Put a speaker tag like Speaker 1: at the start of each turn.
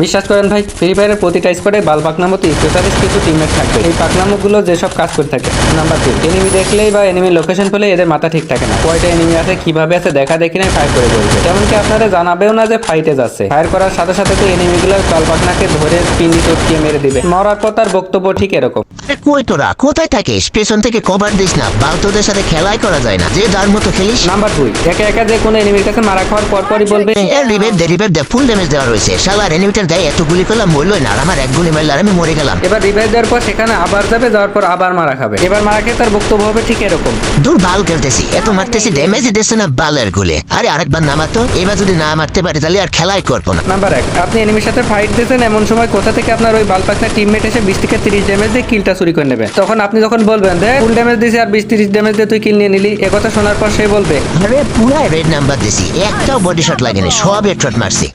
Speaker 1: বিশ্বাস করেন ভাই, ফ্রি ফায়ারের প্রতিটা স্কোয়াডে বাল পাকনার মতো স্পেশালিস্ট কিছু টিমমেট থাকবে। এই পাকনামগুলো যেসব কাজ করে থাকে। নাম্বার 2, এনিমি দেখলেই বা এনিমি লোকেশন পেলে এদের মাথা ঠিক থাকে না। কয়টা এনিমি আছে, কিভাবে আছে দেখা দেখি নাই ফায়ার করে বলবে। এমনকি আপনারা জানাবেও না যে ফাইটে যাচ্ছে। ফায়ার করার সাথে সাথে তো এনিমিগুলো বাল পাকনাকে ধরে পিন্ডি চটকিয়ে মেরে দিবে। মরার পর তার বক্তব্য ঠিক এরকম।
Speaker 2: কই তোরা কোথায় থাকিস? পেছন থেকে কভার দিস না, বালতোদের সাথে খেলাই করা যায় না, যে যার মতো খেলিস।
Speaker 1: নাম্বার 2, একা একা যে কোনো এনিমির কাছে মারা খাওয়ার পরপরই বলবে
Speaker 2: এর রিভাইভ দে, ফুল ড্যামেজ দেওয়া রয়েছে। শালার এনিমিটার গায়ে এত গুলি করলাম মরলই না, আর আমার এক গুলি মারলে আর আমি মরে গেলাম।
Speaker 1: এবার রিভাইভ দেওয়ার পর সেখানে আবার যাবে, যাওয়ার পর আবার মারা খাবে। এবার মারা খেয়ে তার বক্তব্য হবে ঠিক এরকম।
Speaker 2: দূর বাল খেলতেছি, এত মারতেছি ড্যামেজ দিচ্ছে না বালের গুলে। আরে আরেকবার না মারতো, এবার যদি না মারতে পারি তাহলে আর খেলাই করবো না।
Speaker 1: নাম্বার 1, আপনি এনিমির সাথে ফাইট দিয়েছেন, এমন সময় কোথা থেকে আপনার ওই বালপাকনা টিমমেট এসে 20 থেকে 30 ড্যামেজ দিয়ে কিলটা চুরি করে নেবে। তখন আপনি যখন বলবেন দে ফুল ড্যামেজ দিয়েছি আর 20-30 ড্যামেজ দিয়ে তুই কিল নিয়ে নিলি, একথা শোনার পর সে বলবে
Speaker 2: আরে পুরাই রেড নাম্বার দিছি, একটাও বডি শট লাগেনি, সব হেডশট মারছি।